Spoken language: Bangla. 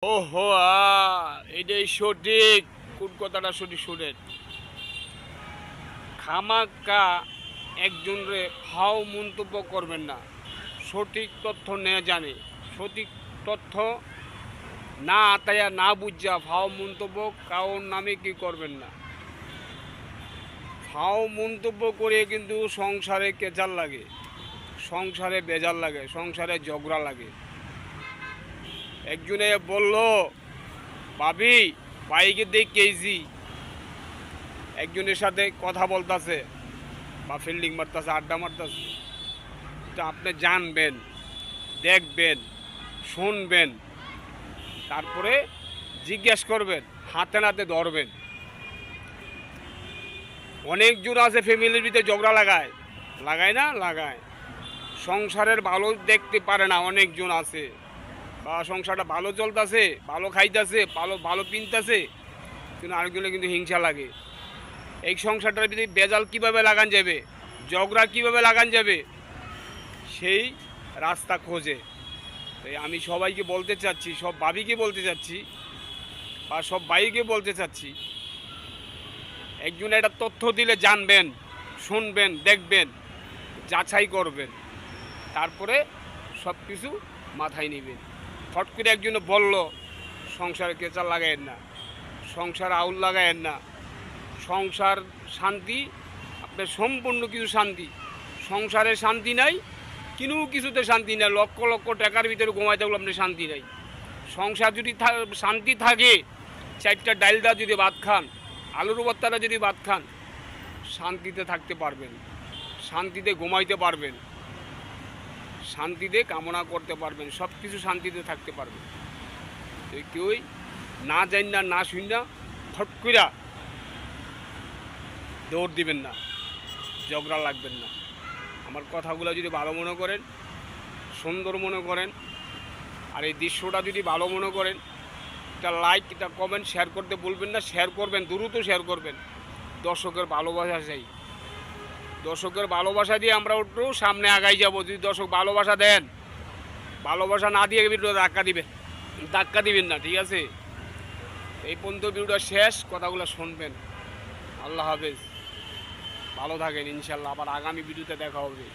ওহো এটাই সঠিক। কোন কথাটা সঠিক শুনেন, খামাকা একজনরে ফাও মন্তব্য করবেন না। সঠিক তথ্য নিয়ে জানে, সঠিক তথ্য না আতায়া না বুঝা ফাও মন্তব্য কারোর নামে কি করবেন না। ফাও মন্তব্য করে কিন্তু সংসারে কেচাল লাগে, সংসারে বেজাল লাগে, সংসারে ঝগড়া লাগে। একজনে বলল, ভাবি বাইকে দিয়ে কেজি, একজনের সাথে কথা বলতেছে বা ফিল্ডিং মারতেছে, আড্ডা মারতেছে। তো আপনি জানবেন, দেখবেন, শুনবেন, তারপরে জিজ্ঞেস করবেন, হাতে নাতে ধরবেন। অনেকজন আছে ফ্যামিলির ভিতরে ঝগড়া লাগায়, লাগায় না লাগায়, সংসারের ভালো দেখতে পারে না। অনেকজন আছে বা সংসারটা ভালো চলতেছে, ভালো খাইতেছে, ভালো ভালো পিনতেছে, কিন্তু আরেকজনে কিন্তু হিংসা লাগে। এই সংসারটার ভিতরে বেজাল কীভাবে লাগান যাবে, ঝগড়া কীভাবে লাগান যাবে, সেই রাস্তা খোঁজে। তাই আমি সবাইকে বলতে চাচ্ছি, সব ভাবিকে বলতে চাচ্ছি বা সব ভাইকে বলতে চাচ্ছি, একজন একটা তথ্য দিলে জানবেন, শুনবেন, দেখবেন, যাচাই করবেন, তারপরে সব কিছু মাথায় নেবেন। ফট করে একজনে বলল, সংসারে কেঁচা লাগায়েন না, সংসার আউল লাগায়েন না। সংসার শান্তি, আপনার সম্পূর্ণ কিছু শান্তি। সংসারে শান্তি নাই, কিনু কিছুতে শান্তি নাই। লক্ষ লক্ষ টাকার ভিতরে ঘুমাই থাকলে আপনার শান্তি নাই। সংসার যদি শান্তি থাকে, চারটা ডাইলটা যদি ভাত খান, আলুর ভর্তাটা যদি ভাত খান, শান্তিতে থাকতে পারবেন, শান্তিতে ঘুমাইতে পারবেন, শান্তিতে কামনা করতে পারবেন, সব কিছু শান্তিতে থাকতে পারবেন। কেউই না জান না, না শুন না, ফট কইরা দৌড় দিবেন না, ঝগড়া লাগবেন না। আমার কথাগুলো যদি ভালো মনে করেন, সুন্দর মনে করেন, আর এই দৃশ্যটা যদি ভালো মনে করেন, একটা লাইক, একটা কমেন্ট, শেয়ার করতে বলবেন না। শেয়ার করবেন, দ্রুত শেয়ার করবেন। দর্শকের ভালোবাসা চাই, দর্শকের ভালোবাসা দিয়ে আমরা একটু সামনে আগাই যাব। যদি দর্শক ভালোবাসা দেন, ভালোবাসা না দিয়ে ভিডিও ধাক্কা দিবেন না, ঠিক আছে? এই পর্যন্ত ভিডিওটা শেষ, কথাগুলো শুনবেন। আল্লাহ হাফেজ, ভালো থাকেন, ইনশাল্লাহ আবার আগামী ভিডিওতে দেখা হবে।